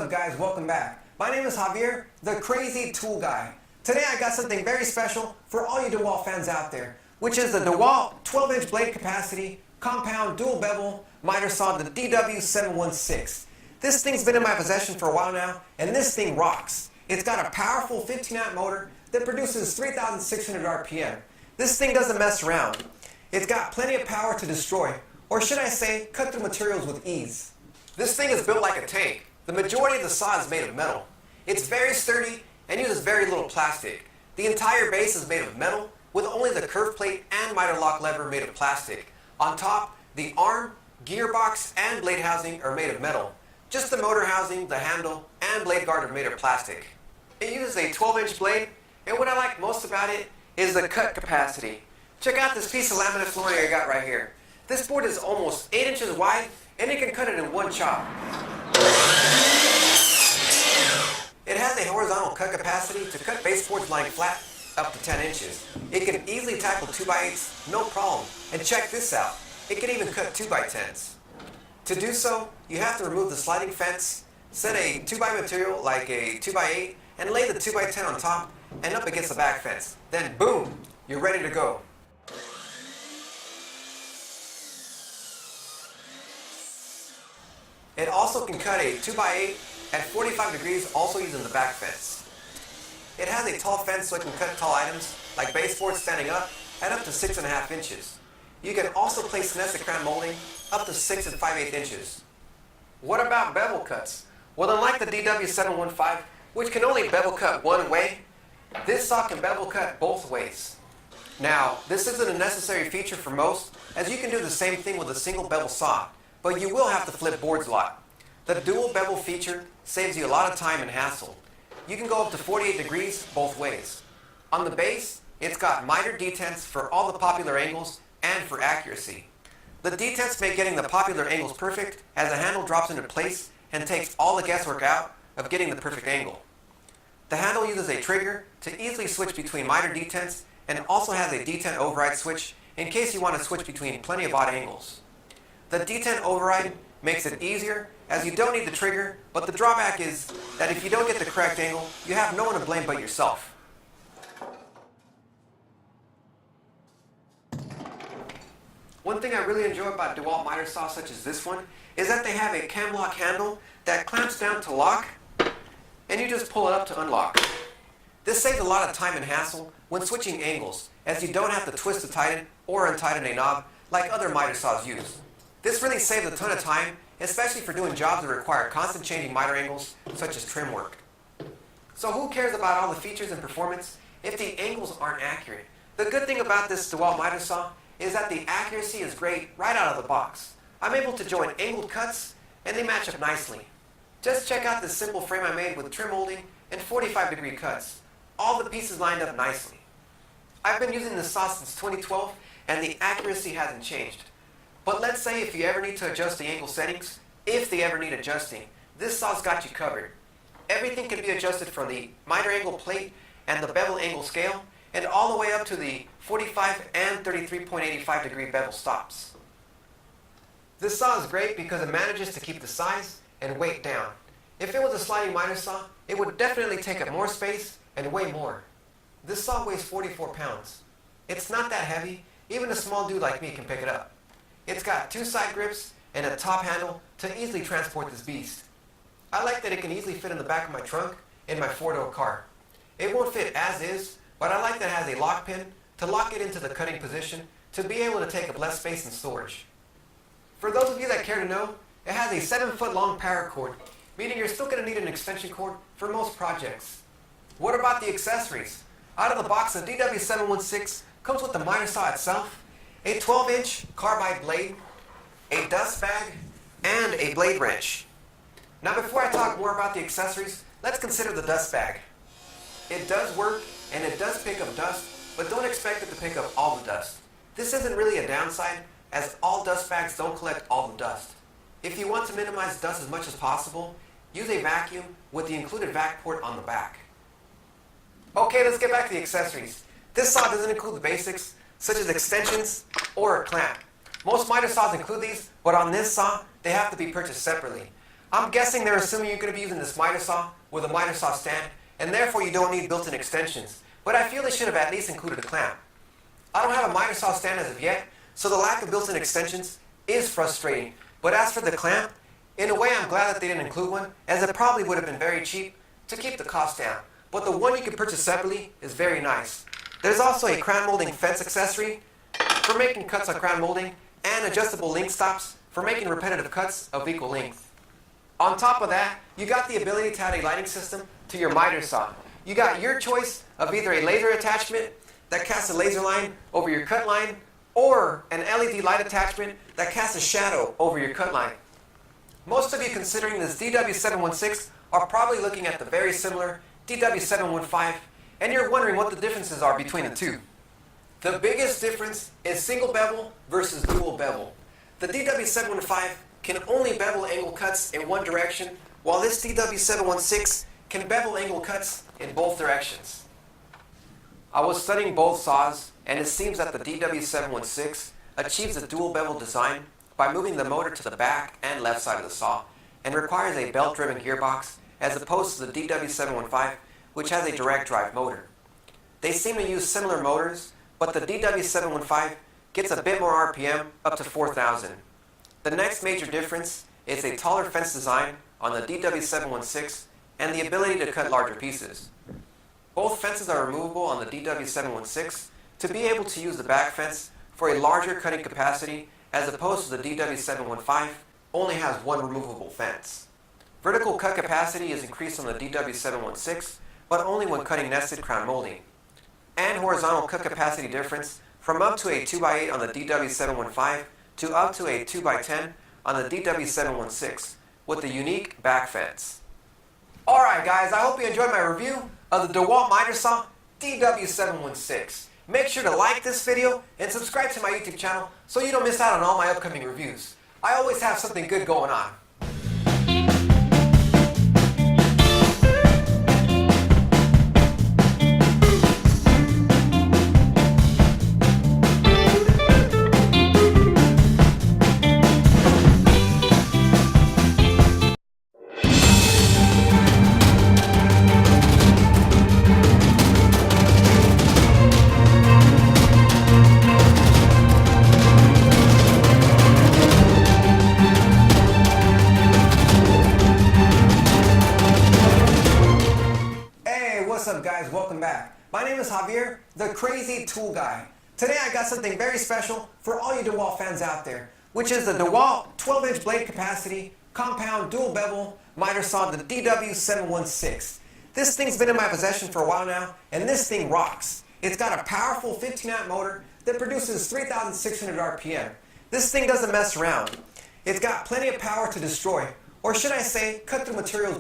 up guys, welcome back. My name is Javier, the crazy tool guy. Today I got something very special for all you DeWALT fans out there, which is the DeWALT 12-inch blade capacity, compound dual bevel miter saw, the DW716. This thing's been in my possession for a while now, and this thing rocks. It's got a powerful 15-amp motor that produces 3,600 RPM. This thing doesn't mess around. It's got plenty of power to destroy, or should I say, cut through materials with ease. This thing is built like a tank. The majority of the saw is made of metal. It's very sturdy and uses very little plastic. The entire base is made of metal, with only the curve plate and miter lock lever made of plastic. On top, the arm, gearbox, and blade housing are made of metal. Just the motor housing, the handle, and blade guard are made of plastic. It uses a 12-inch blade, and what I like most about it is the cut capacity. Check out this piece of laminate flooring I got right here. This board is almost 8 inches wide, and it can cut it in one chop. It has a horizontal cut capacity to cut baseboards lying flat up to 10 inches. It can easily tackle 2x8s, no problem. And check this out, it can even cut 2x10s. To do so, you have to remove the sliding fence, set a 2x material like a 2x8, and lay the 2x10 on top and up against the back fence. Then boom, you're ready to go. It also can cut a 2x8 at 45 degrees, also using the back fence. It has a tall fence so it can cut tall items like baseboards standing up at up to 6.5 inches. You can also place nested crown molding up to 6 5/8 inches. What about bevel cuts? Well, unlike the DW715, which can only bevel cut one way, this saw can bevel cut both ways. Now, this isn't a necessary feature for most, as you can do the same thing with a single bevel saw, but you will have to flip boards a lot. The dual bevel feature saves you a lot of time and hassle. You can go up to 48 degrees both ways. On the base, it's got miter detents for all the popular angles and for accuracy. The detents make getting the popular angles perfect, as the handle drops into place and takes all the guesswork out of getting the perfect angle. The handle uses a trigger to easily switch between miter detents, and also has a detent override switch in case you want to switch between plenty of odd angles. The detent override makes it easier, as you don't need the trigger, but the drawback is that if you don't get the correct angle, you have no one to blame but yourself. One thing I really enjoy about DeWALT miter saws such as this one is that they have a cam lock handle that clamps down to lock, and you just pull it up to unlock. This saves a lot of time and hassle when switching angles, as you don't have to twist to tighten or untighten a knob like other miter saws use. This really saves a ton of time, especially for doing jobs that require constant changing miter angles, such as trim work. So who cares about all the features and performance if the angles aren't accurate? The good thing about this DeWALT miter saw is that the accuracy is great right out of the box. I'm able to join angled cuts, and they match up nicely. Just check out this simple frame I made with trim molding and 45-degree cuts. All the pieces lined up nicely. I've been using this saw since 2012, and the accuracy hasn't changed. But let's say if you ever need to adjust the angle settings, if they ever need adjusting, this saw's got you covered. Everything can be adjusted from the miter angle plate and the bevel angle scale, and all the way up to the 45 and 33.85 degree bevel stops. This saw is great because it manages to keep the size and weight down. If it was a sliding miter saw, it would definitely take up more space and weigh more. This saw weighs 44 pounds. It's not that heavy, even a small dude like me can pick it up. It's got 2 side grips and a top handle to easily transport this beast. I like that it can easily fit in the back of my trunk in my 4-door car. It won't fit as is, but I like that it has a lock pin to lock it into the cutting position to be able to take up less space in storage. For those of you that care to know, it has a 7-foot long power cord, meaning you're still going to need an extension cord for most projects. What about the accessories? Out of the box, the DW716 comes with the miter saw itself, a 12-inch carbide blade, a dust bag, and a blade wrench. Now before I talk more about the accessories, let's consider the dust bag. It does work, and it does pick up dust, but don't expect it to pick up all the dust. This isn't really a downside, as all dust bags don't collect all the dust. If you want to minimize dust as much as possible, use a vacuum with the included vac port on the back. Okay, let's get back to the accessories. This saw doesn't include the basics, such as extensions or a clamp. Most miter saws include these, but on this saw, they have to be purchased separately. I'm guessing they're assuming you're going to be using this miter saw with a miter saw stand, and therefore you don't need built-in extensions. But I feel they should have at least included a clamp. I don't have a miter saw stand as of yet, so the lack of built-in extensions is frustrating. But as for the clamp, in a way I'm glad that they didn't include one, as it probably would have been very cheap to keep the cost down. But the one you can purchase separately is very nice. There's also a crown molding fence accessory for making cuts on crown molding, and adjustable link stops for making repetitive cuts of equal length. On top of that, you got the ability to add a lighting system to your miter saw. You got your choice of either a laser attachment that casts a laser line over your cut line, or an LED light attachment that casts a shadow over your cut line. Most of you considering this DW716 are probably looking at the very similar DW715, and you're wondering what the differences are between the two. The biggest difference is single bevel versus dual bevel. The DW715 can only bevel angle cuts in one direction, while this DW716 can bevel angle cuts in both directions. I was studying both saws, and it seems that the DW716 achieves a dual bevel design by moving the motor to the back and left side of the saw, and requires a belt-driven gearbox as opposed to the DW715, which has a direct drive motor. They seem to use similar motors, but the DW715 gets a bit more RPM, up to 4,000. The next major difference is a taller fence design on the DW716 and the ability to cut larger pieces. Both fences are removable on the DW716 to be able to use the back fence for a larger cutting capacity, as opposed to the DW715 only has one removable fence. Vertical cut capacity is increased on the DW716, but only when cutting nested crown molding. And horizontal cut capacity difference from up to a 2x8 on the DW715 to up to a 2x10 on the DW716 with the unique back fence. Alright guys, I hope you enjoyed my review of the DeWALT miter saw DW716. Make sure to like this video and subscribe to my YouTube channel so you don't miss out on all my upcoming reviews. I always have something good going on. What's up guys, welcome back. My name is Javier, the Crazy Tool Guy. Today I got something very special for all you DeWALT fans out there, which is the DeWALT 12-inch blade capacity compound dual bevel miter saw, the DW716. This thing's been in my possession for a while now, and this thing rocks. It's got a powerful 15-amp motor that produces 3,600 RPM. This thing doesn't mess around. It's got plenty of power to destroy, or should I say, cut through materials